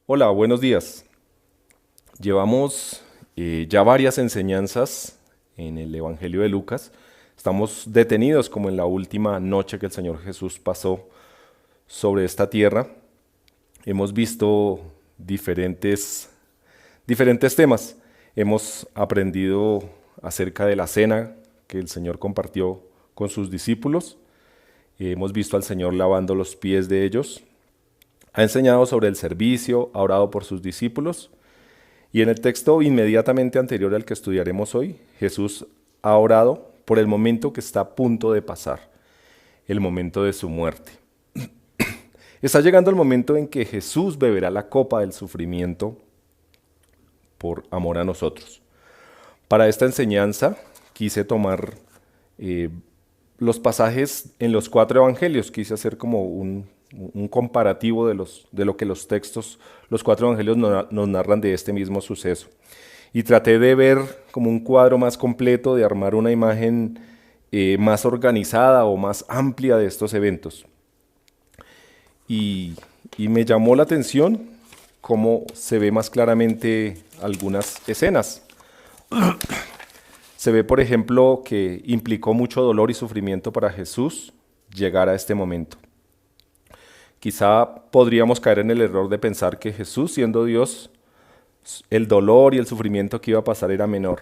Hola, buenos días. Llevamos ya varias enseñanzas en el Evangelio de Lucas. Estamos detenidos como en la última noche que el Señor Jesús pasó sobre esta tierra. Hemos visto diferentes temas. Hemos aprendido acerca de la cena que el Señor compartió con sus discípulos. Hemos visto al Señor lavando los pies de ellos. Ha enseñado sobre el servicio, ha orado por sus discípulos. Y en el texto inmediatamente anterior al que estudiaremos hoy, Jesús ha orado por el momento que está a punto de pasar, el momento de su muerte. Está llegando el momento en que Jesús beberá la copa del sufrimiento por amor a nosotros. Para esta enseñanza quise tomar los pasajes en los 4 evangelios. Quise hacer como un comparativo de lo que los 4 evangelios nos narran de este mismo suceso. Y traté de ver como un cuadro más completo, de armar una imagen más organizada o más amplia de estos eventos. Y me llamó la atención cómo se ve más claramente algunas escenas. Se ve, por ejemplo, que implicó mucho dolor y sufrimiento para Jesús llegar a este momento. Quizá podríamos caer en el error de pensar que Jesús, siendo Dios, el dolor y el sufrimiento que iba a pasar era menor.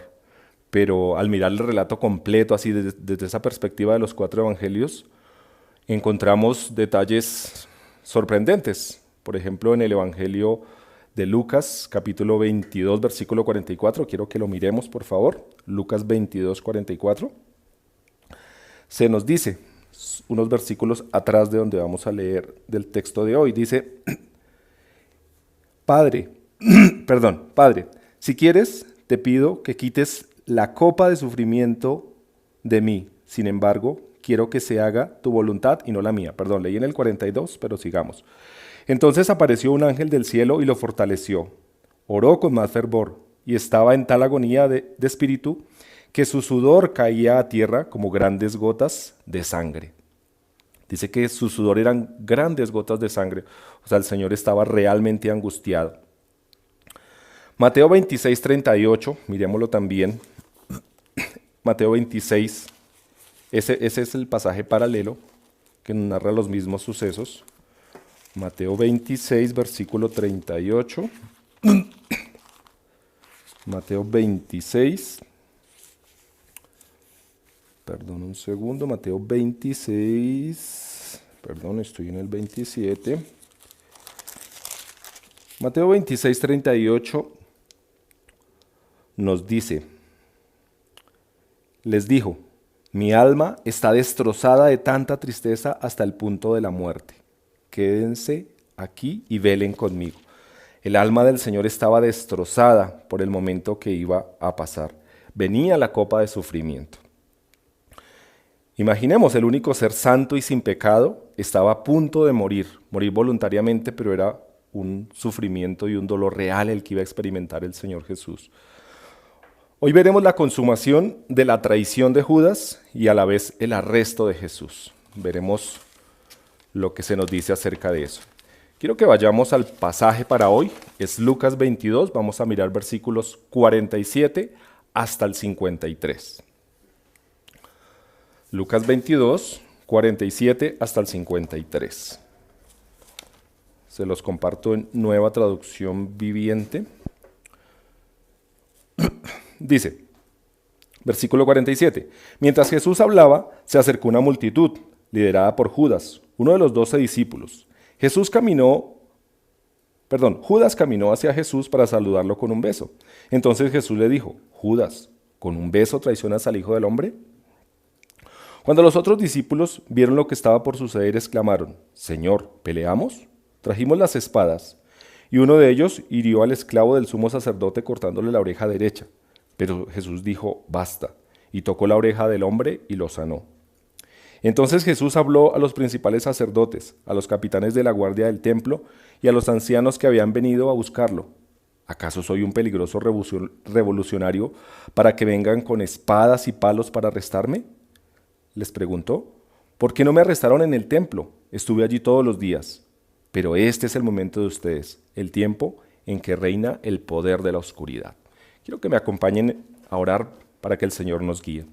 Pero al mirar el relato completo, así desde esa perspectiva de los 4 evangelios, encontramos detalles sorprendentes. Por ejemplo, en el Evangelio de Lucas, capítulo 22, versículo 44, quiero que lo miremos, por favor. Lucas 22, 44. Se nos dice, unos versículos atrás de donde vamos a leer del texto de hoy, dice: Padre, si quieres, te pido que quites la copa de sufrimiento de mí. Sin embargo, quiero que se haga tu voluntad y no la mía. Perdón, leí en el 42, pero sigamos. Entonces apareció un ángel del cielo y lo fortaleció. Oró con más fervor y estaba en tal agonía de espíritu que su sudor caía a tierra como grandes gotas de sangre. Dice que su sudor eran grandes gotas de sangre. O sea, el Señor estaba realmente angustiado. Mateo 26, 38, miremoslo también. Mateo 26, ese es el pasaje paralelo que nos narra los mismos sucesos. Mateo 26, versículo 38. Mateo 26. Perdón, un segundo. Mateo 26. Perdón, estoy en el 27. Mateo 26, 38 nos dice: les dijo, mi alma está destrozada de tanta tristeza hasta el punto de la muerte. Quédense aquí y velen conmigo. El alma del Señor estaba destrozada por el momento que iba a pasar. Venía la copa de sufrimiento. Imaginemos, el único ser santo y sin pecado estaba a punto de morir voluntariamente, pero era un sufrimiento y un dolor real el que iba a experimentar el Señor Jesús. Hoy veremos la consumación de la traición de Judas y a la vez el arresto de Jesús. Veremos lo que se nos dice acerca de eso. Quiero que vayamos al pasaje para hoy, es Lucas 22, vamos a mirar versículos 47 hasta el 53. Lucas 22, 47 hasta el 53. Se los comparto en Nueva Traducción Viviente. Dice, versículo 47, mientras Jesús hablaba, se acercó una multitud, liderada por Judas, uno de los 12 discípulos. Judas caminó hacia Jesús para saludarlo con un beso. Entonces Jesús le dijo, Judas, ¿con un beso traicionas al Hijo del Hombre? Cuando los otros discípulos vieron lo que estaba por suceder, exclamaron, Señor, ¿peleamos? Trajimos las espadas. Y uno de ellos hirió al esclavo del sumo sacerdote cortándole la oreja derecha. Pero Jesús dijo, basta, y tocó la oreja del hombre y lo sanó. Entonces Jesús habló a los principales sacerdotes, a los capitanes de la guardia del templo y a los ancianos que habían venido a buscarlo. ¿Acaso soy un peligroso revolucionario para que vengan con espadas y palos para arrestarme? Les preguntó. ¿Por qué no me arrestaron en el templo? Estuve allí todos los días. Pero este es el momento de ustedes, el tiempo en que reina el poder de la oscuridad. Quiero que me acompañen a orar para que el Señor nos guíe.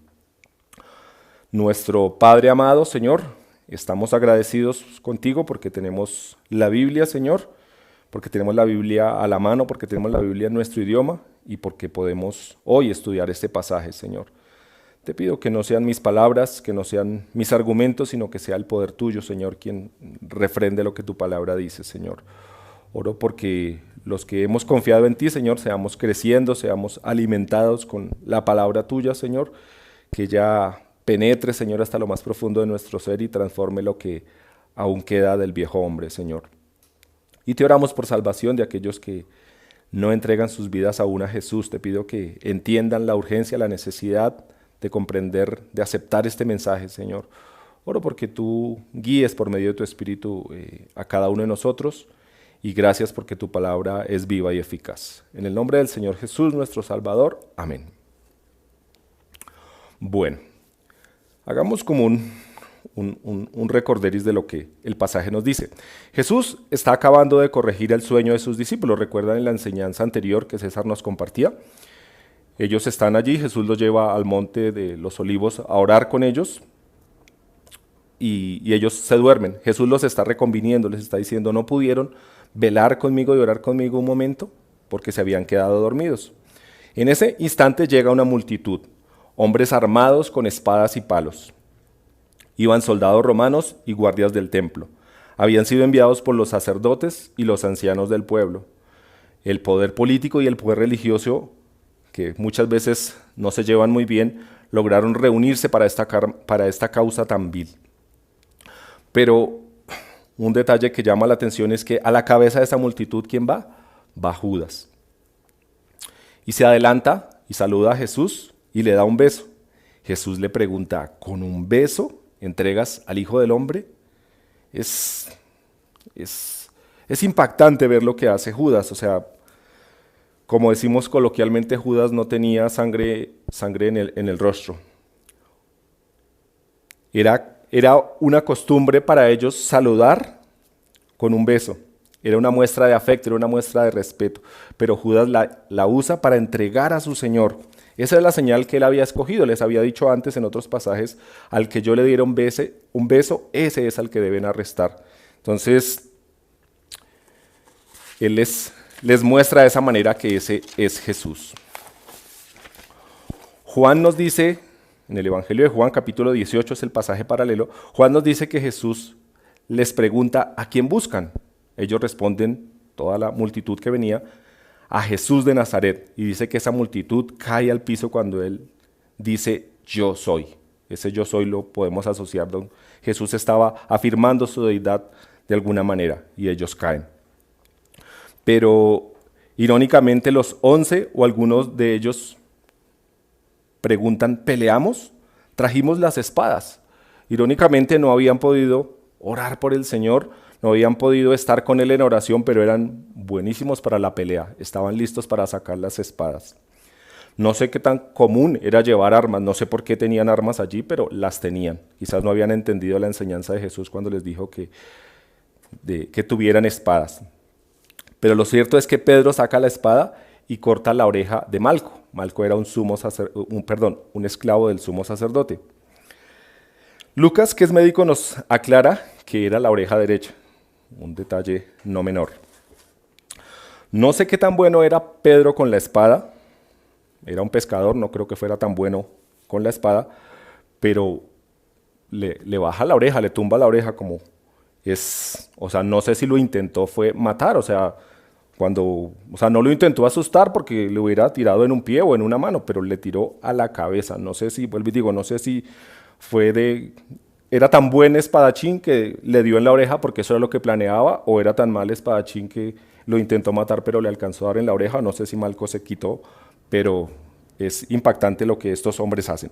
Nuestro Padre amado, Señor, estamos agradecidos contigo porque tenemos la Biblia, Señor, porque tenemos la Biblia a la mano, porque tenemos la Biblia en nuestro idioma y porque podemos hoy estudiar este pasaje, Señor. Te pido que no sean mis palabras, que no sean mis argumentos, sino que sea el poder tuyo, Señor, quien refrende lo que tu palabra dice, Señor. Oro porque los que hemos confiado en ti, Señor, seamos creciendo, seamos alimentados con la palabra tuya, Señor, que ya penetre, Señor, hasta lo más profundo de nuestro ser y transforme lo que aún queda del viejo hombre, Señor. Y te oramos por salvación de aquellos que no entregan sus vidas aún a Jesús. Te pido que entiendan la urgencia, la necesidad de comprender, de aceptar este mensaje, Señor. Oro porque tú guíes por medio de tu Espíritu a cada uno de nosotros y gracias porque tu palabra es viva y eficaz. En el nombre del Señor Jesús, nuestro Salvador. Amén. Bueno, hagamos como un recorderis de lo que el pasaje nos dice. Jesús está acabando de corregir el sueño de sus discípulos. ¿Recuerdan en la enseñanza anterior que César nos compartía? Ellos están allí, Jesús los lleva al monte de los olivos a orar con ellos y ellos se duermen. Jesús los está reconviniendo, les está diciendo, no pudieron velar conmigo y orar conmigo un momento porque se habían quedado dormidos. En ese instante llega una multitud, hombres armados con espadas y palos. Iban soldados romanos y guardias del templo. Habían sido enviados por los sacerdotes y los ancianos del pueblo. El poder político y el poder religioso, que muchas veces no se llevan muy bien, lograron reunirse para esta causa tan vil. Pero un detalle que llama la atención es que a la cabeza de esa multitud, ¿quién va? Va Judas. Y se adelanta y saluda a Jesús y le da un beso. Jesús le pregunta, ¿con un beso entregas al Hijo del Hombre? Es impactante ver lo que hace Judas, o sea, como decimos coloquialmente, Judas no tenía sangre en el rostro. Era una costumbre para ellos saludar con un beso. Era una muestra de afecto, era una muestra de respeto. Pero Judas la usa para entregar a su Señor. Esa es la señal que él había escogido. Les había dicho antes en otros pasajes, al que yo le diera un beso, ese es al que deben arrestar. Entonces, él les muestra de esa manera que ese es Jesús. Juan nos dice, en el Evangelio de Juan, capítulo 18, es el pasaje paralelo, Juan nos dice que Jesús les pregunta, ¿a quién buscan? Ellos responden, toda la multitud que venía, a Jesús de Nazaret. Y dice que esa multitud cae al piso cuando él dice, yo soy. Ese yo soy lo podemos asociar. Jesús estaba afirmando su deidad de alguna manera y ellos caen. Pero irónicamente los 11 o algunos de ellos preguntan, ¿peleamos? Trajimos las espadas. Irónicamente no habían podido orar por el Señor, no habían podido estar con Él en oración, pero eran buenísimos para la pelea, estaban listos para sacar las espadas. No sé qué tan común era llevar armas, no sé por qué tenían armas allí, pero las tenían. Quizás no habían entendido la enseñanza de Jesús cuando les dijo que tuvieran espadas. Pero lo cierto es que Pedro saca la espada y corta la oreja de Malco. Malco era un esclavo del sumo sacerdote. Lucas, que es médico, nos aclara que era la oreja derecha. Un detalle no menor. No sé qué tan bueno era Pedro con la espada. Era un pescador, no creo que fuera tan bueno con la espada, pero le baja la oreja, le tumba la oreja como es, o sea, no sé si lo intentó fue matar, o sea, no lo intentó asustar porque le hubiera tirado en un pie o en una mano, pero le tiró a la cabeza. No sé si, vuelvo y digo, no sé si era tan buen espadachín que le dio en la oreja porque eso era lo que planeaba, o era tan mal espadachín que lo intentó matar pero le alcanzó a dar en la oreja. No sé si Malco se quitó, pero es impactante lo que estos hombres hacen.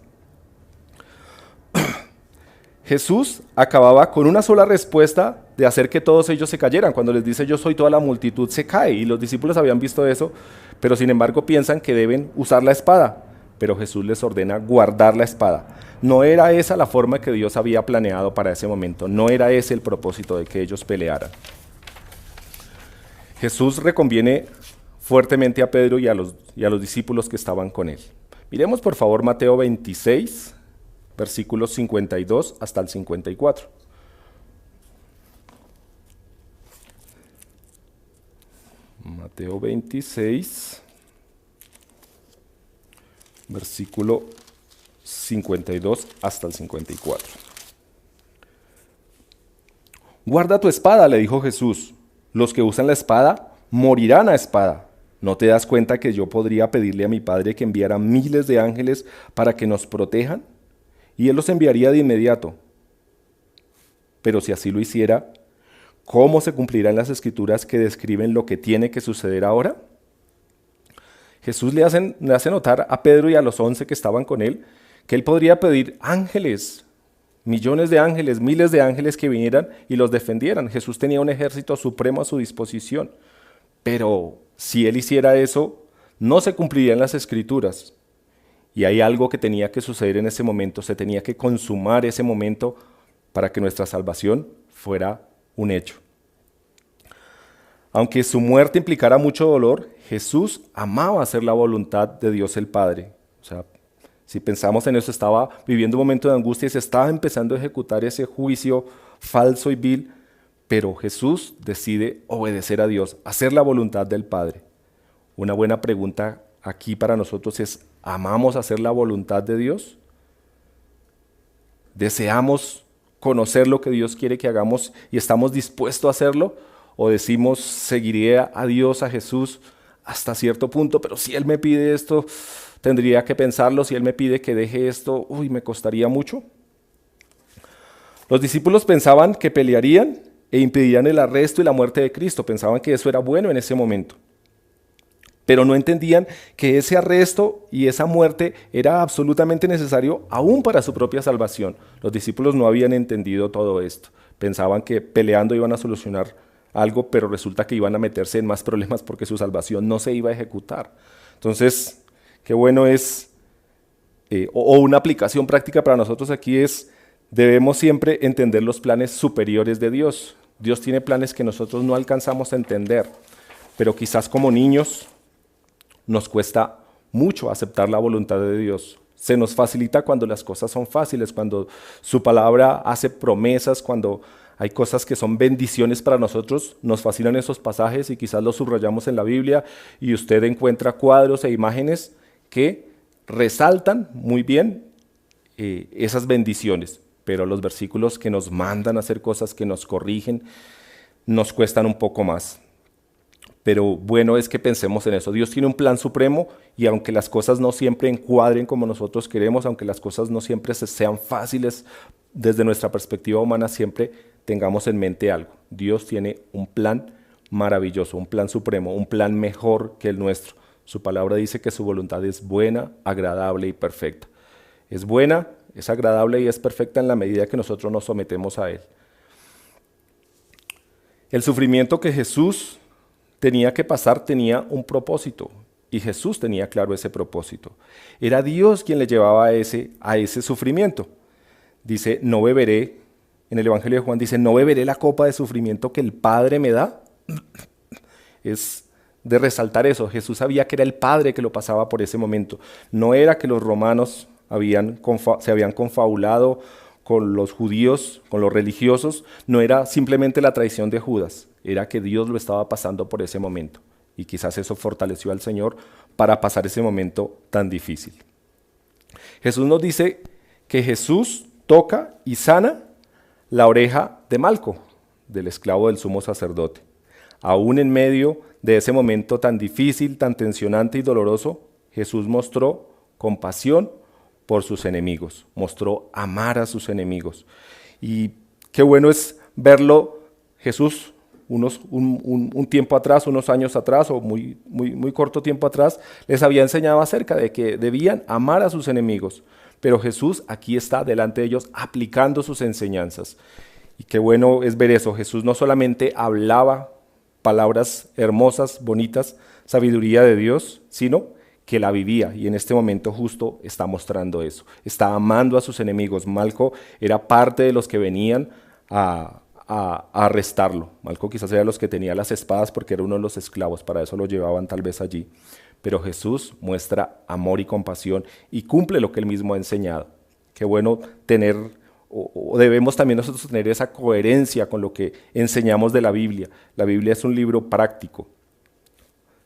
Jesús acababa con una sola respuesta de hacer que todos ellos se cayeran. Cuando les dice yo soy toda la multitud, se cae. Y los discípulos habían visto eso, pero sin embargo piensan que deben usar la espada. Pero Jesús les ordena guardar la espada. No era esa la forma que Dios había planeado para ese momento. No era ese el propósito de que ellos pelearan. Jesús reconviene fuertemente a Pedro y a los discípulos que estaban con él. Miremos por favor Mateo 26, versículos 52 hasta el 54. Mateo 26, versículo 52 hasta el 54. Guarda tu espada, le dijo Jesús. Los que usan la espada morirán a espada. ¿No te das cuenta que yo podría pedirle a mi Padre que enviara miles de ángeles para que nos protejan? Y Él los enviaría de inmediato. Pero si así lo hiciera, ¿cómo se cumplirán las escrituras que describen lo que tiene que suceder ahora? Jesús le hace notar a Pedro y a los 11 que estaban con él que él podría pedir ángeles, millones de ángeles, miles de ángeles que vinieran y los defendieran. Jesús tenía un ejército supremo a su disposición. Pero si él hiciera eso, no se cumplirían las escrituras. Y hay algo que tenía que suceder en ese momento, se tenía que consumar ese momento para que nuestra salvación fuera un hecho. Aunque su muerte implicara mucho dolor, Jesús amaba hacer la voluntad de Dios el Padre. O sea, si pensamos en eso, estaba viviendo un momento de angustia y se estaba empezando a ejecutar ese juicio falso y vil, pero Jesús decide obedecer a Dios, hacer la voluntad del Padre. Una buena pregunta aquí para nosotros es, ¿amamos hacer la voluntad de Dios? ¿Deseamos conocer lo que Dios quiere que hagamos y estamos dispuestos a hacerlo? ¿O decimos, seguiré a Dios, a Jesús, hasta cierto punto, pero si Él me pide esto, tendría que pensarlo, si Él me pide que deje esto, me costaría mucho? Los discípulos pensaban que pelearían e impedirían el arresto y la muerte de Cristo, pensaban que eso era bueno en ese momento. Pero no entendían que ese arresto y esa muerte era absolutamente necesario aún para su propia salvación. Los discípulos no habían entendido todo esto. Pensaban que peleando iban a solucionar algo, pero resulta que iban a meterse en más problemas porque su salvación no se iba a ejecutar. Entonces, qué bueno es, o una aplicación práctica para nosotros aquí es, debemos siempre entender los planes superiores de Dios. Dios tiene planes que nosotros no alcanzamos a entender, pero quizás como niños nos cuesta mucho aceptar la voluntad de Dios. Se nos facilita cuando las cosas son fáciles, cuando su palabra hace promesas, cuando hay cosas que son bendiciones para nosotros, nos fascinan esos pasajes y quizás los subrayamos en la Biblia y usted encuentra cuadros e imágenes que resaltan muy bien esas bendiciones, pero los versículos que nos mandan a hacer cosas, que nos corrigen, nos cuestan un poco más. Pero bueno es que pensemos en eso. Dios tiene un plan supremo y aunque las cosas no siempre encuadren como nosotros queremos, aunque las cosas no siempre sean fáciles desde nuestra perspectiva humana, siempre tengamos en mente algo. Dios tiene un plan maravilloso, un plan supremo, un plan mejor que el nuestro. Su palabra dice que su voluntad es buena, agradable y perfecta. Es buena, es agradable y es perfecta en la medida que nosotros nos sometemos a Él. El sufrimiento que Jesús tenía que pasar tenía un propósito y Jesús tenía claro ese propósito. Era Dios quien le llevaba a ese sufrimiento. Dice, no beberé, en el Evangelio de Juan dice, no beberé la copa de sufrimiento que el Padre me da. Es de resaltar eso. Jesús sabía que era el Padre que lo pasaba por ese momento. No era que los romanos se habían confabulado con los judíos, con los religiosos. No era simplemente la traición de Judas. Era que Dios lo estaba pasando por ese momento. Y quizás eso fortaleció al Señor para pasar ese momento tan difícil. Jesús nos dice que Jesús toca y sana la oreja de Malco, del esclavo del sumo sacerdote. Aún en medio de ese momento tan difícil, tan tensionante y doloroso, Jesús mostró compasión por sus enemigos, mostró amar a sus enemigos. Y qué bueno es verlo, Jesús, un tiempo atrás, unos años atrás, o muy corto tiempo atrás, les había enseñado acerca de que debían amar a sus enemigos. pero Jesús aquí está delante de ellos aplicando sus enseñanzas. Y qué bueno es ver eso. Jesús no solamente hablaba palabras hermosas, bonitas, sabiduría de Dios, sino que la vivía, y en este momento justo está mostrando eso. Está amando a sus enemigos. Malco era parte de los que venían a arrestarlo. Malco quizás era los que tenía las espadas porque era uno de los esclavos, para eso lo llevaban tal vez allí. Pero Jesús muestra amor y compasión y cumple lo que él mismo ha enseñado. Qué bueno tener, o debemos también nosotros tener esa coherencia con lo que enseñamos de la Biblia. La Biblia es un libro práctico.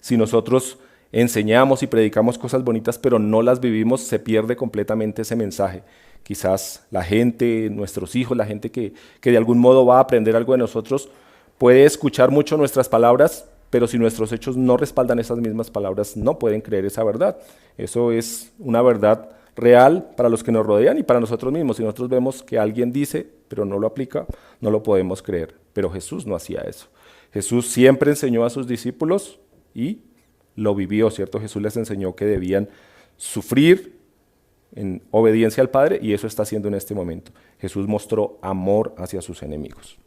Si nosotros enseñamos y predicamos cosas bonitas, pero no las vivimos, se pierde completamente ese mensaje. Quizás la gente, nuestros hijos, la gente que de algún modo va a aprender algo de nosotros, puede escuchar mucho nuestras palabras, pero si nuestros hechos no respaldan esas mismas palabras, no pueden creer esa verdad. Eso es una verdad real para los que nos rodean y para nosotros mismos. Si nosotros vemos que alguien dice, pero no lo aplica, no lo podemos creer. Pero Jesús no hacía eso. Jesús siempre enseñó a sus discípulos y lo vivió, ¿cierto? Jesús les enseñó que debían sufrir en obediencia al Padre, y eso está haciendo en este momento. Jesús mostró amor hacia sus enemigos.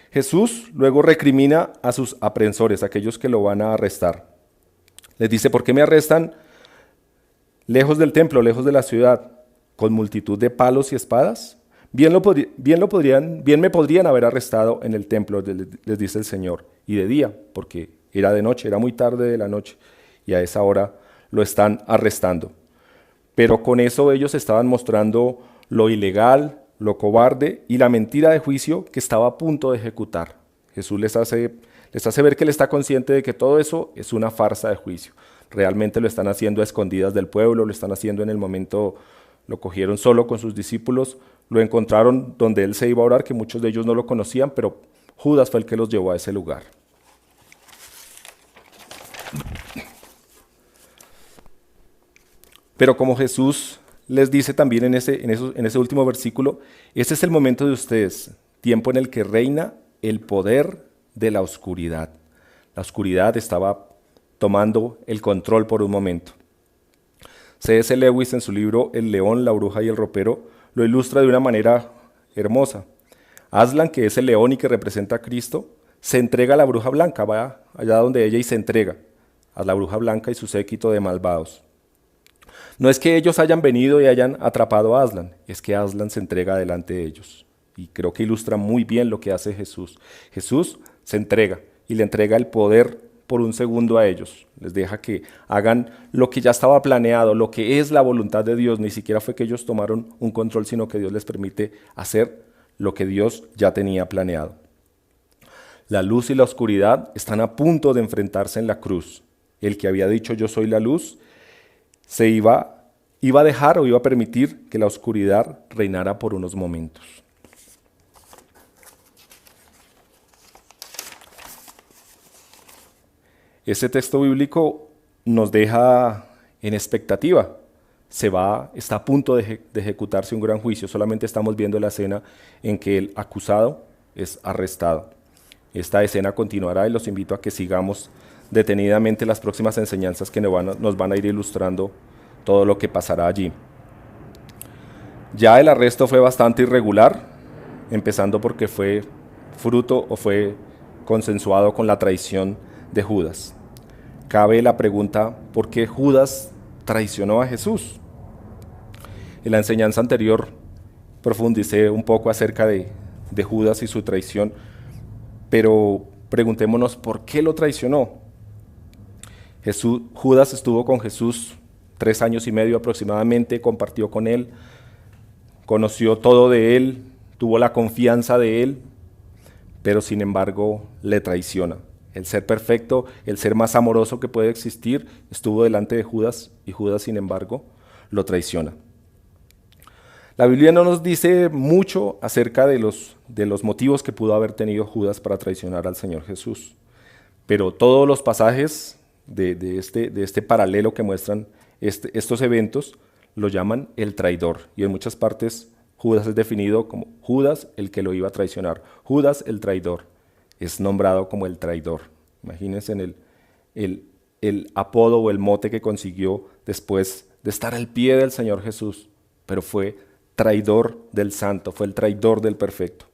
Jesús luego recrimina a sus aprensores, aquellos que lo van a arrestar. Les dice: ¿por qué me arrestan lejos del templo, lejos de la ciudad, con multitud de palos y espadas? Bien me podrían haber arrestado en el templo, les dice el Señor, y de día, porque era de noche, era muy tarde de la noche, y a esa hora lo están arrestando. Pero con eso ellos estaban mostrando lo ilegal, lo cobarde y la mentira de juicio que estaba a punto de ejecutar. Jesús les hace ver que él está consciente de que todo eso es una farsa de juicio. Realmente lo están haciendo a escondidas del pueblo, lo están haciendo en el momento, lo cogieron solo con sus discípulos, lo encontraron donde él se iba a orar, que muchos de ellos no lo conocían, pero Judas fue el que los llevó a ese lugar. Pero como Jesús les dice también en ese último versículo, este es el momento de ustedes, tiempo en el que reina el poder de la oscuridad. La oscuridad estaba tomando el control por un momento. C.S. Lewis, en su libro El león, la bruja y el ropero, lo ilustra de una manera hermosa. Aslan, que es el león y que representa a Cristo, se entrega a la bruja blanca, va allá donde ella y se entrega a la bruja blanca y su séquito de malvados. No es que ellos hayan venido y hayan atrapado a Aslan, es que Aslan se entrega delante de ellos. Y creo que ilustra muy bien lo que hace Jesús. Jesús se entrega y le entrega el poder por un segundo a ellos. Les deja que hagan lo que ya estaba planeado, lo que es la voluntad de Dios. Ni siquiera fue que ellos tomaron un control, sino que Dios les permite hacer lo que Dios ya tenía planeado. La luz y la oscuridad están a punto de enfrentarse en la cruz. El que había dicho yo soy la luz, se iba a dejar o iba a permitir que la oscuridad reinara por unos momentos. Este texto bíblico nos deja en expectativa. Está a punto de ejecutarse un gran juicio. Solamente estamos viendo la escena en que el acusado es arrestado. Esta escena continuará y los invito a que sigamos detenidamente las próximas enseñanzas que nos van a ir ilustrando todo lo que pasará allí. Ya el arresto fue bastante irregular, empezando porque fue fruto o fue consensuado con la traición de Judas. Cabe la pregunta: ¿por qué Judas traicionó a Jesús? En la enseñanza anterior profundicé un poco acerca de Judas y su traición, pero preguntémonos por qué lo traicionó. Judas estuvo con Jesús 3 años y medio aproximadamente, compartió con él, conoció todo de él, tuvo la confianza de él, pero sin embargo le traiciona. El ser perfecto, el ser más amoroso que puede existir, estuvo delante de Judas y Judas sin embargo lo traiciona. La Biblia no nos dice mucho acerca de los motivos que pudo haber tenido Judas para traicionar al Señor Jesús, pero todos los pasajes de este paralelo que muestran estos eventos lo llaman el traidor, y en muchas partes Judas es definido como Judas el que lo iba a traicionar. Judas el traidor es nombrado como el traidor. Imagínense el apodo o el mote que consiguió después de estar al pie del Señor Jesús, pero fue traidor del santo, fue el traidor del perfecto.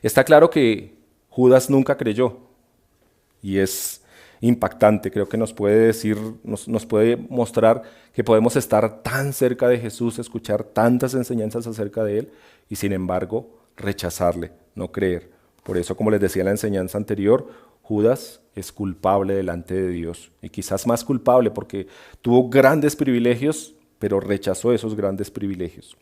Está claro que Judas nunca creyó y es impactante, creo que nos puede decir, nos puede mostrar que podemos estar tan cerca de Jesús, escuchar tantas enseñanzas acerca de Él y sin embargo rechazarle, no creer. Por eso, como les decía en la enseñanza anterior, Judas es culpable delante de Dios y quizás más culpable porque tuvo grandes privilegios, pero rechazó esos grandes privilegios.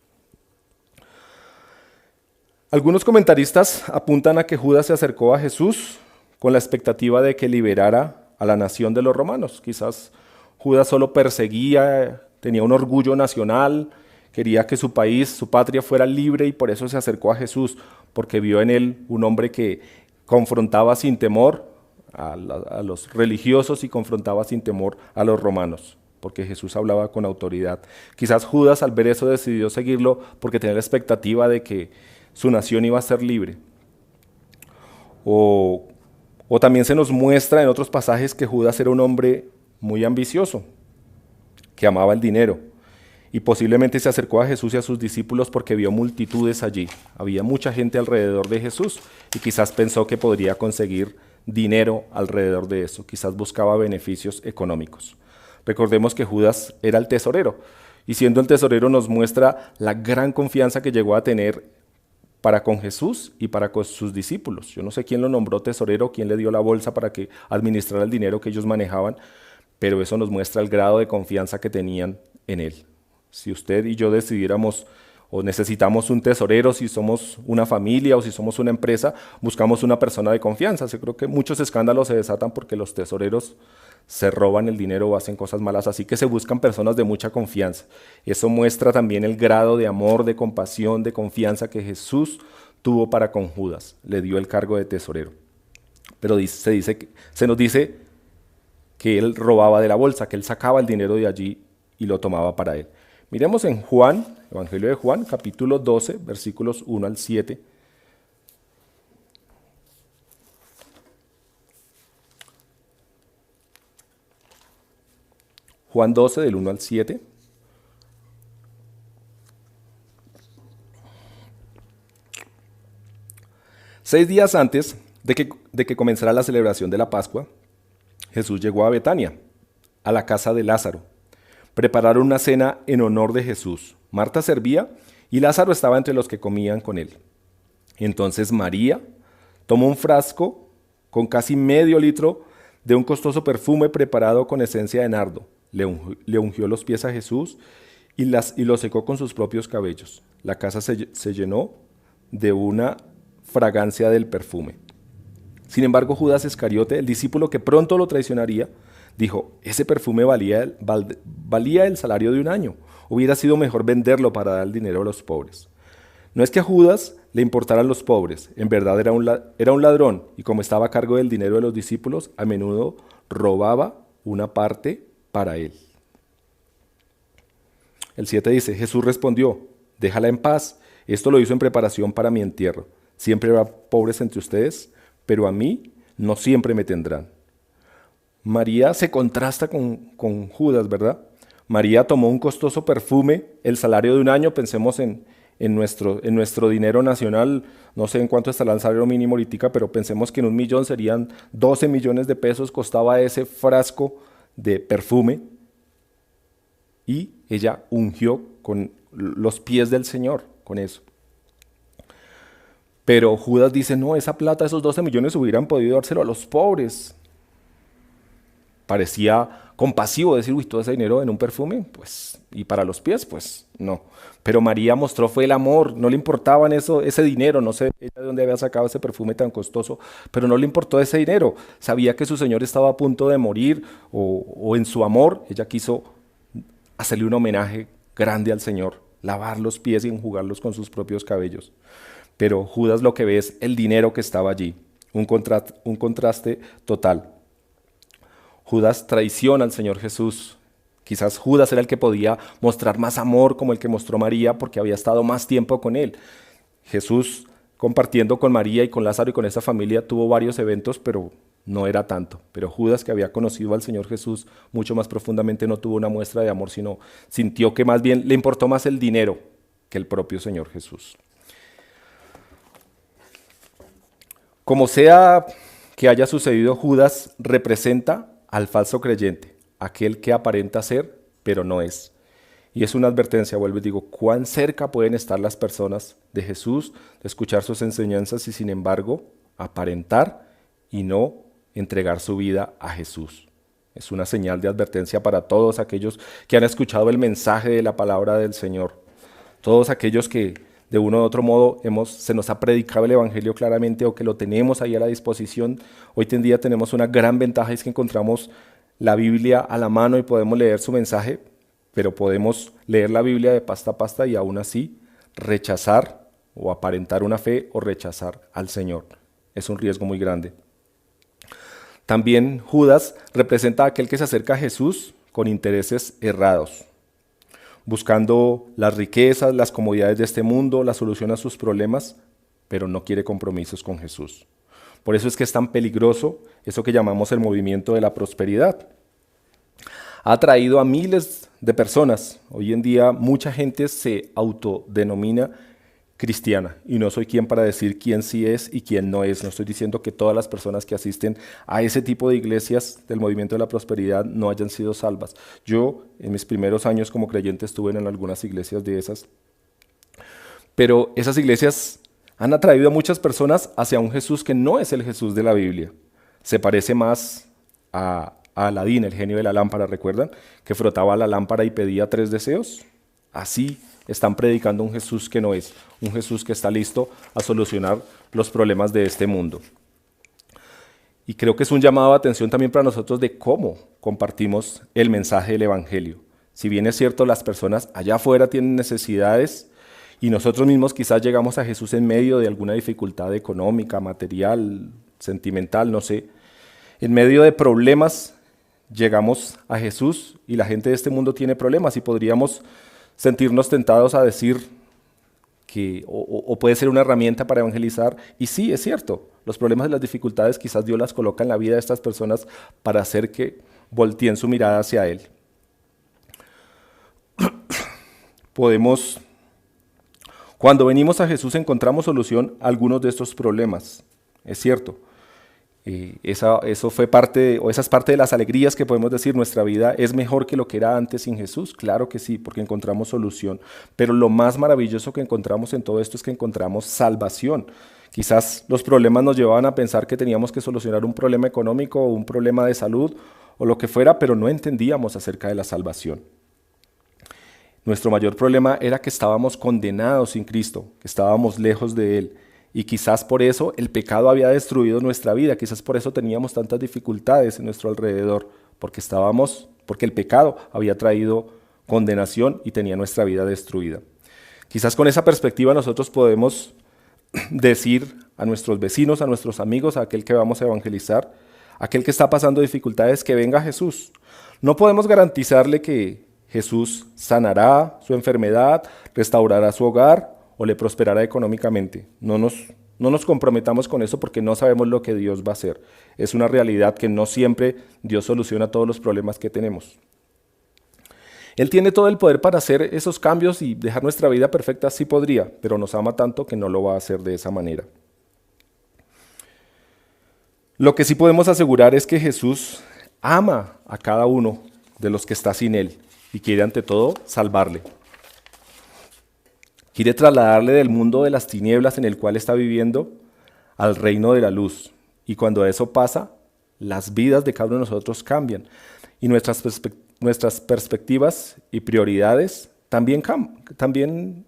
Algunos comentaristas apuntan a que Judas se acercó a Jesús con la expectativa de que liberara a la nación de los romanos. Quizás Judas solo perseguía, tenía un orgullo nacional, quería que su país, su patria fuera libre y por eso se acercó a Jesús, porque vio en él un hombre que confrontaba sin temor a los religiosos y confrontaba sin temor a los romanos, porque Jesús hablaba con autoridad. Quizás Judas al ver eso decidió seguirlo porque tenía la expectativa de que su nación iba a ser libre. O también se nos muestra en otros pasajes que Judas era un hombre muy ambicioso, que amaba el dinero. Y posiblemente se acercó a Jesús y a sus discípulos porque vio multitudes allí. Había mucha gente alrededor de Jesús y quizás pensó que podría conseguir dinero alrededor de eso. Quizás buscaba beneficios económicos. Recordemos que Judas era el tesorero y siendo el tesorero nos muestra la gran confianza que llegó a tener para con Jesús y para con sus discípulos. Yo no sé quién lo nombró tesorero, quién le dio la bolsa para que administrara el dinero que ellos manejaban, pero eso nos muestra el grado de confianza que tenían en él. Si usted y yo decidiéramos o necesitamos un tesorero, si somos una familia o si somos una empresa, buscamos una persona de confianza. Yo creo que muchos escándalos se desatan porque los tesoreros se roban el dinero o hacen cosas malas, así que se buscan personas de mucha confianza. Eso muestra también el grado de amor, de compasión, de confianza que Jesús tuvo para con Judas. Le dio el cargo de tesorero. Pero se nos dice que él robaba de la bolsa, que él sacaba el dinero de allí y lo tomaba para él. Miremos en Juan, Evangelio de Juan, capítulo 12, versículos 1 al 7. Juan 12, del 1 al 7. Seis días antes de que comenzara la celebración de la Pascua, Jesús llegó a Betania, a la casa de Lázaro. Prepararon una cena en honor de Jesús. Marta servía y Lázaro estaba entre los que comían con él. Entonces María tomó un frasco con casi medio litro de un costoso perfume preparado con esencia de nardo. Le ungió los pies a Jesús y lo secó con sus propios cabellos. La casa se llenó de una fragancia del perfume. Sin embargo, Judas Iscariote, el discípulo que pronto lo traicionaría, dijo, ese perfume valía el salario de un año. Hubiera sido mejor venderlo para dar el dinero a los pobres. No es que a Judas le importaran los pobres, en verdad era un ladrón y como estaba a cargo del dinero de los discípulos, a menudo robaba una parte para él. El 7 dice, Jesús respondió, déjala en paz, esto lo hizo en preparación para mi entierro. Siempre habrá pobres entre ustedes, pero a mí no siempre me tendrán. María se contrasta con Judas, ¿verdad? María tomó un costoso perfume, el salario de un año, pensemos en nuestro dinero nacional, no sé en cuánto estará el salario mínimo ahorita, pero pensemos que en 1 millón serían 12 millones de pesos, costaba ese frasco de perfume, y ella ungió con los pies del Señor, con eso. Pero Judas dice, no, esa plata, esos 12 millones hubieran podido dárselo a los pobres. Parecía compasivo decir, uy, todo ese dinero en un perfume, pues, y para los pies, pues, no. Pero María mostró fue el amor, no le importaban ese dinero, no sé de dónde había sacado ese perfume tan costoso, pero no le importó ese dinero. Sabía que su Señor estaba a punto de morir, o en su amor, ella quiso hacerle un homenaje grande al Señor, lavar los pies y enjugarlos con sus propios cabellos. Pero Judas lo que ve es el dinero que estaba allí, un contraste total. Judas traiciona al Señor Jesús. Quizás Judas era el que podía mostrar más amor como el que mostró María porque había estado más tiempo con él. Jesús, compartiendo con María y con Lázaro y con esa familia, tuvo varios eventos, pero no era tanto. Pero Judas, que había conocido al Señor Jesús mucho más profundamente, no tuvo una muestra de amor, sino sintió que más bien le importó más el dinero que el propio Señor Jesús. Como sea que haya sucedido, Judas representa al falso creyente, aquel que aparenta ser, pero no es. Y es una advertencia, vuelvo y digo, cuán cerca pueden estar las personas de Jesús, de escuchar sus enseñanzas y sin embargo aparentar y no entregar su vida a Jesús. Es una señal de advertencia para todos aquellos que han escuchado el mensaje de la palabra del Señor. Todos aquellos que de uno u otro modo se nos ha predicado el Evangelio claramente o que lo tenemos ahí a la disposición. Hoy en día tenemos una gran ventaja, es que encontramos la Biblia a la mano y podemos leer su mensaje, pero podemos leer la Biblia de pasta a pasta y aún así rechazar o aparentar una fe o rechazar al Señor. Es un riesgo muy grande. También Judas representa a aquel que se acerca a Jesús con intereses errados, buscando las riquezas, las comodidades de este mundo, la solución a sus problemas, pero no quiere compromisos con Jesús. Por eso es que es tan peligroso eso que llamamos el movimiento de la prosperidad. Ha atraído a miles de personas. Hoy en día mucha gente se autodenomina cristiana y no soy quien para decir quién sí es y quién no es. No estoy diciendo que todas las personas que asisten a ese tipo de iglesias del movimiento de la prosperidad no hayan sido salvas. Yo en mis primeros años como creyente estuve en algunas iglesias de esas, pero esas iglesias han atraído a muchas personas hacia un Jesús que no es el Jesús de la Biblia. Se parece más a Aladín, el genio de la lámpara, ¿recuerdan? Que frotaba la lámpara y pedía 3 deseos. Así están predicando un Jesús que no es, un Jesús que está listo a solucionar los problemas de este mundo. Y creo que es un llamado de atención también para nosotros de cómo compartimos el mensaje del Evangelio. Si bien es cierto, las personas allá afuera tienen necesidades y nosotros mismos quizás llegamos a Jesús en medio de alguna dificultad económica, material, sentimental, no sé. En medio de problemas llegamos a Jesús y la gente de este mundo tiene problemas y podríamos sentirnos tentados a decir que o puede ser una herramienta para evangelizar. Y sí, es cierto, los problemas y las dificultades quizás Dios las coloca en la vida de estas personas para hacer que volteen su mirada hacia Él. Cuando venimos a Jesús encontramos solución a algunos de estos problemas, es cierto. Eso fue esa es parte de las alegrías que podemos decir, nuestra vida es mejor que lo que era antes sin Jesús. Claro que sí, porque encontramos solución. Pero lo más maravilloso que encontramos en todo esto es que encontramos salvación. Quizás los problemas nos llevaban a pensar que teníamos que solucionar un problema económico o un problema de salud o lo que fuera, pero no entendíamos acerca de la salvación. Nuestro mayor problema era que estábamos condenados sin Cristo, que estábamos lejos de Él. Y quizás por eso el pecado había destruido nuestra vida, quizás por eso teníamos tantas dificultades en nuestro alrededor, porque el pecado había traído condenación y tenía nuestra vida destruida. Quizás con esa perspectiva nosotros podemos decir a nuestros vecinos, a nuestros amigos, a aquel que vamos a evangelizar, a aquel que está pasando dificultades, que venga Jesús. No podemos garantizarle que Jesús sanará su enfermedad, restaurará su hogar, o le prosperará económicamente. No nos comprometamos con eso porque no sabemos lo que Dios va a hacer. Es una realidad que no siempre Dios soluciona todos los problemas que tenemos. Él tiene todo el poder para hacer esos cambios y dejar nuestra vida perfecta, sí podría, pero nos ama tanto que no lo va a hacer de esa manera. Lo que sí podemos asegurar es que Jesús ama a cada uno de los que está sin Él y quiere ante todo salvarle. Quiere trasladarle del mundo de las tinieblas en el cual está viviendo al reino de la luz. Y cuando eso pasa, las vidas de cada uno de nosotros cambian. Y nuestras perspectivas y prioridades también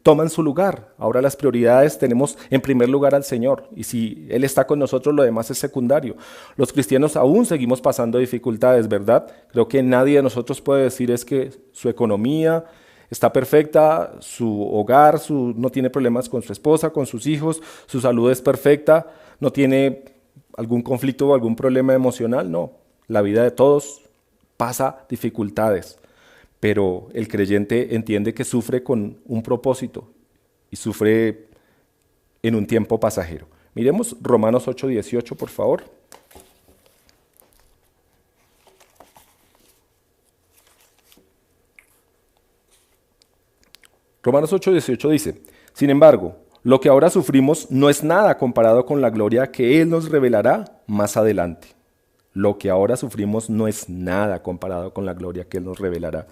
toman su lugar. Ahora las prioridades tenemos en primer lugar al Señor. Y si Él está con nosotros, lo demás es secundario. Los cristianos aún seguimos pasando dificultades, ¿verdad? Creo que nadie de nosotros puede decir es que su economía está perfecta, su hogar, no tiene problemas con su esposa, con sus hijos, su salud es perfecta, no tiene algún conflicto o algún problema emocional. No, la vida de todos pasa dificultades, pero el creyente entiende que sufre con un propósito y sufre en un tiempo pasajero. Miremos Romanos 8:18, por favor. Romanos 8:18 dice, sin embargo, lo que ahora sufrimos no es nada comparado con la gloria que Él nos revelará más adelante. Lo que ahora sufrimos no es nada comparado con la gloria que Él nos revelará.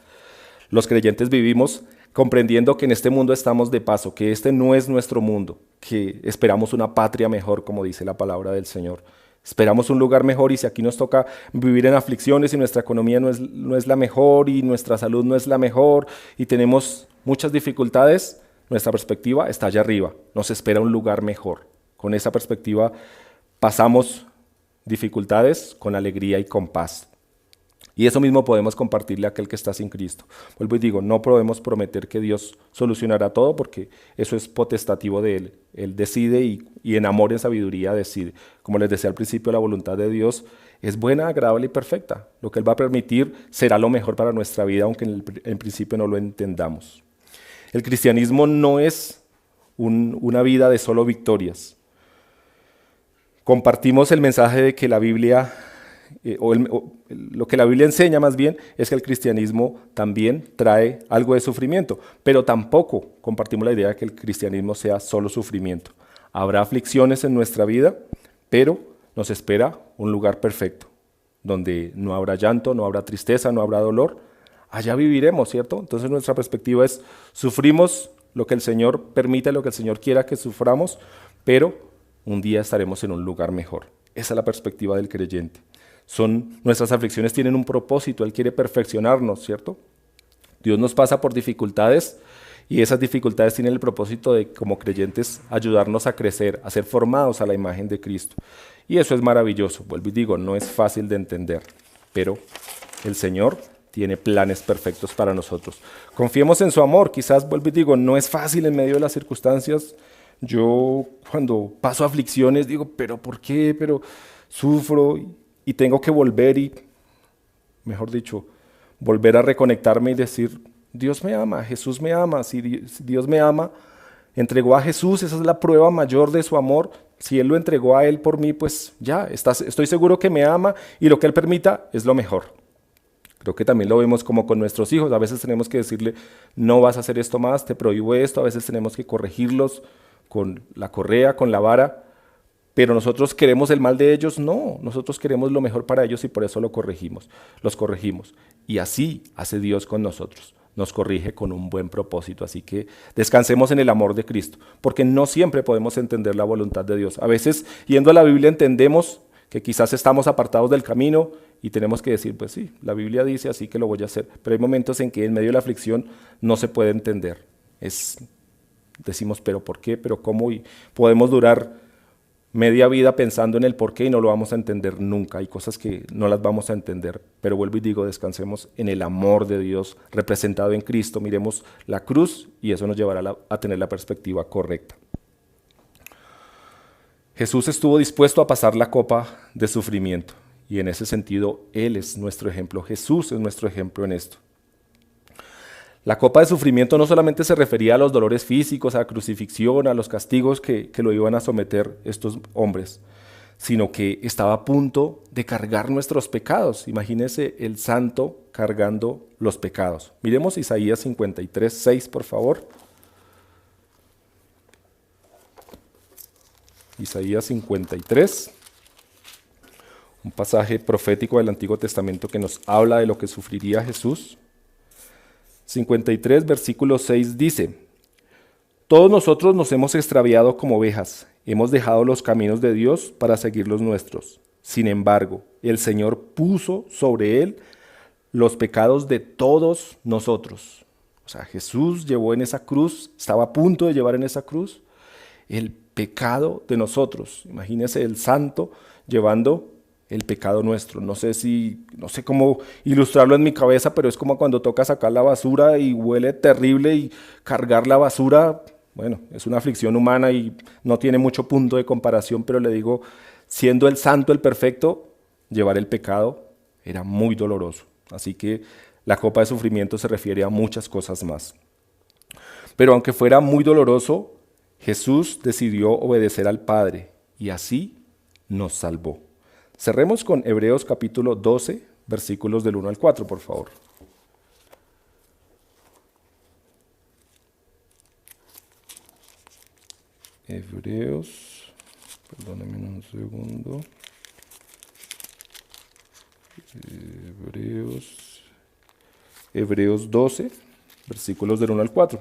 Los creyentes vivimos comprendiendo que en este mundo estamos de paso, que este no es nuestro mundo, que esperamos una patria mejor, como dice la palabra del Señor. Esperamos un lugar mejor y si aquí nos toca vivir en aflicciones y nuestra economía no es la mejor y nuestra salud no es la mejor y tenemos muchas dificultades, nuestra perspectiva está allá arriba, nos espera un lugar mejor. Con esa perspectiva pasamos dificultades con alegría y con paz. Y eso mismo podemos compartirle a aquel que está sin Cristo. Vuelvo y digo, no podemos prometer que Dios solucionará todo porque eso es potestativo de Él. Él decide y en amor y en sabiduría decide. Como les decía al principio, la voluntad de Dios es buena, agradable y perfecta. Lo que Él va a permitir será lo mejor para nuestra vida, aunque en principio no lo entendamos. El cristianismo no es una vida de solo victorias. Compartimos el mensaje de que la Biblia... lo que la Biblia enseña más bien es que el cristianismo también trae algo de sufrimiento, pero tampoco compartimos la idea de que el cristianismo sea solo sufrimiento. Habrá aflicciones en nuestra vida, pero nos espera un lugar perfecto, donde no habrá llanto, no habrá tristeza, no habrá dolor. Allá viviremos, ¿cierto? Entonces nuestra perspectiva es, sufrimos lo que el Señor permite, lo que el Señor quiera que suframos, pero un día estaremos en un lugar mejor. Esa es la perspectiva del creyente. Nuestras aflicciones tienen un propósito, Él quiere perfeccionarnos, ¿cierto? Dios nos pasa por dificultades y esas dificultades tienen el propósito de, como creyentes, ayudarnos a crecer, a ser formados a la imagen de Cristo. Y eso es maravilloso, vuelvo y digo, no es fácil de entender, pero el Señor tiene planes perfectos para nosotros. Confiemos en su amor, quizás, vuelvo y digo, no es fácil en medio de las circunstancias. Yo cuando paso aflicciones digo, ¿pero por qué? Pero sufro y tengo que volver y, mejor dicho, volver a reconectarme y decir, Dios me ama, Jesús me ama. Si Dios me ama, entregó a Jesús, esa es la prueba mayor de su amor. Si Él lo entregó a Él por mí, pues ya, estoy seguro que me ama y lo que Él permita es lo mejor. Creo que también lo vemos como con nuestros hijos. A veces tenemos que decirle, no vas a hacer esto más, te prohíbo esto. A veces tenemos que corregirlos con la correa, con la vara. Pero nosotros queremos el mal de ellos, no, nosotros queremos lo mejor para ellos y por eso los corregimos. Y así hace Dios con nosotros, nos corrige con un buen propósito. Así que descansemos en el amor de Cristo, porque no siempre podemos entender la voluntad de Dios. A veces, yendo a la Biblia, entendemos que quizás estamos apartados del camino y tenemos que decir, pues sí, la Biblia dice así que lo voy a hacer. Pero hay momentos en que en medio de la aflicción no se puede entender. Decimos, pero ¿por qué? ¿Pero cómo? Y podemos durar media vida pensando en el por qué y no lo vamos a entender nunca. Hay cosas que no las vamos a entender, pero vuelvo y digo, descansemos en el amor de Dios representado en Cristo. Miremos la cruz y eso nos llevará a tener la perspectiva correcta. Jesús estuvo dispuesto a pasar la copa de sufrimiento y en ese sentido Él es nuestro ejemplo. Jesús es nuestro ejemplo en esto. La copa de sufrimiento no solamente se refería a los dolores físicos, a la crucifixión, a los castigos que lo iban a someter estos hombres, sino que estaba a punto de cargar nuestros pecados. Imagínense el santo cargando los pecados. Miremos Isaías 53:6, por favor. Isaías 53, un pasaje profético del Antiguo Testamento que nos habla de lo que sufriría Jesús. 53, versículo 6 dice, todos nosotros nos hemos extraviado como ovejas, hemos dejado los caminos de Dios para seguir los nuestros. Sin embargo, el Señor puso sobre Él los pecados de todos nosotros. O sea, Jesús llevó en esa cruz, estaba a punto de llevar en esa cruz el pecado de nosotros. Imagínense el santo llevando el pecado nuestro. No sé cómo ilustrarlo en mi cabeza, pero es como cuando toca sacar la basura y huele terrible y cargar la basura. Bueno, es una aflicción humana y no tiene mucho punto de comparación, pero le digo, siendo el santo, el perfecto, llevar el pecado era muy doloroso. Así que la copa de sufrimiento se refiere a muchas cosas más. Pero aunque fuera muy doloroso, Jesús decidió obedecer al Padre y así nos salvó. Cerremos con Hebreos capítulo 12, versículos del 1 al 4, por favor. Hebreos, perdónenme un segundo. Hebreos 12, versículos del 1 al 4.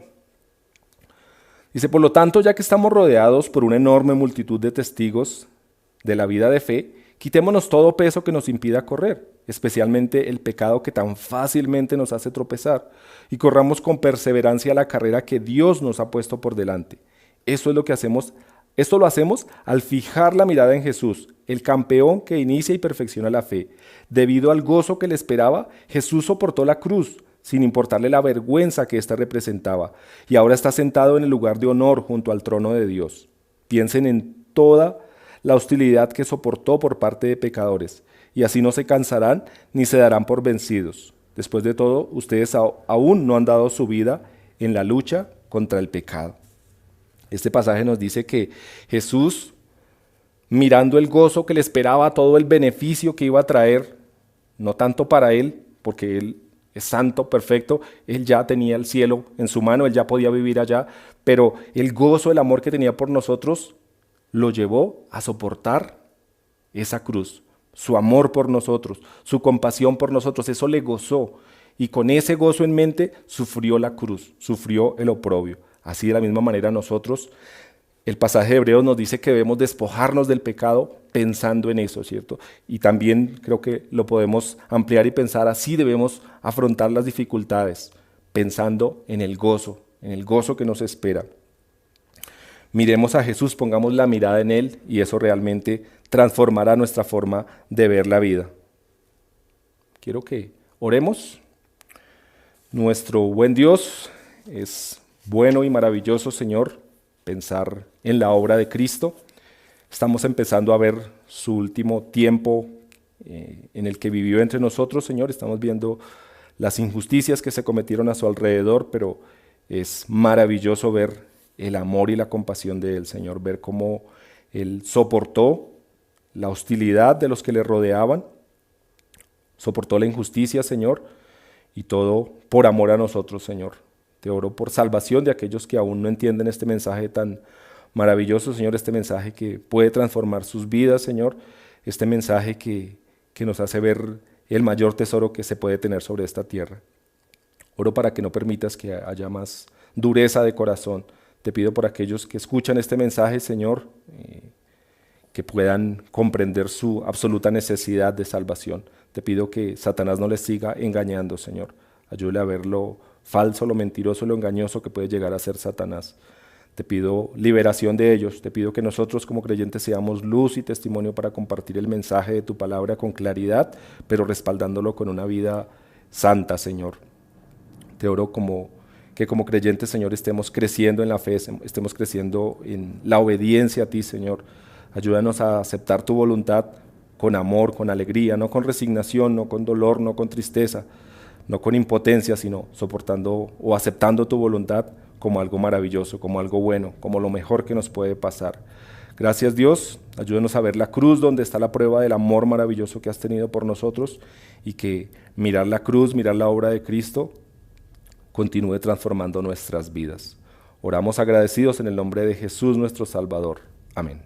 Dice, por lo tanto, ya que estamos rodeados por una enorme multitud de testigos de la vida de fe, quitémonos todo peso que nos impida correr, especialmente el pecado que tan fácilmente nos hace tropezar, y corramos con perseverancia la carrera que Dios nos ha puesto por delante. Eso es lo que hacemos. Esto lo hacemos al fijar la mirada en Jesús, el campeón que inicia y perfecciona la fe. Debido al gozo que le esperaba, Jesús soportó la cruz, sin importarle la vergüenza que ésta representaba, y ahora está sentado en el lugar de honor junto al trono de Dios. Piensen en toda la hostilidad que soportó por parte de pecadores, y así no se cansarán ni se darán por vencidos. Después de todo, ustedes aún no han dado su vida en la lucha contra el pecado. Este pasaje nos dice que Jesús, mirando el gozo que le esperaba, todo el beneficio que iba a traer, no tanto para él, porque él es santo, perfecto, él ya tenía el cielo en su mano, él ya podía vivir allá, pero el gozo, el amor que tenía por nosotros, lo llevó a soportar esa cruz, su amor por nosotros, su compasión por nosotros, eso le gozó, y con ese gozo en mente sufrió la cruz, sufrió el oprobio. Así de la misma manera nosotros, el pasaje de Hebreos nos dice que debemos despojarnos del pecado pensando en eso, ¿cierto? Y también creo que lo podemos ampliar y pensar, así debemos afrontar las dificultades, pensando en el gozo que nos espera. Miremos a Jesús, pongamos la mirada en Él y eso realmente transformará nuestra forma de ver la vida. Quiero que oremos. Nuestro buen Dios es bueno y maravilloso, Señor, pensar en la obra de Cristo. Estamos empezando a ver su último tiempo en el que vivió entre nosotros, Señor. Estamos viendo las injusticias que se cometieron a su alrededor, pero es maravilloso ver el amor y la compasión de Él, Señor. Ver cómo Él soportó la hostilidad de los que le rodeaban, soportó la injusticia, Señor, y todo por amor a nosotros, Señor. Te oro por salvación de aquellos que aún no entienden este mensaje tan maravilloso, Señor, este mensaje que puede transformar sus vidas, Señor, este mensaje que nos hace ver el mayor tesoro que se puede tener sobre esta tierra. Oro para que no permitas que haya más dureza de corazón. Te pido por aquellos que escuchan este mensaje, Señor, que puedan comprender su absoluta necesidad de salvación. Te pido que Satanás no les siga engañando, Señor. Ayúdale a ver lo falso, lo mentiroso, lo engañoso que puede llegar a ser Satanás. Te pido liberación de ellos. Te pido que nosotros como creyentes seamos luz y testimonio para compartir el mensaje de tu palabra con claridad, pero respaldándolo con una vida santa, Señor. Te oro que como creyentes, Señor, estemos creciendo en la fe, estemos creciendo en la obediencia a ti, Señor. Ayúdanos a aceptar tu voluntad con amor, con alegría, no con resignación, no con dolor, no con tristeza, no con impotencia, sino soportando o aceptando tu voluntad como algo maravilloso, como algo bueno, como lo mejor que nos puede pasar. Gracias, Dios, ayúdanos a ver la cruz donde está la prueba del amor maravilloso que has tenido por nosotros y que mirar la cruz, mirar la obra de Cristo continúe transformando nuestras vidas. Oramos agradecidos en el nombre de Jesús nuestro Salvador. Amén.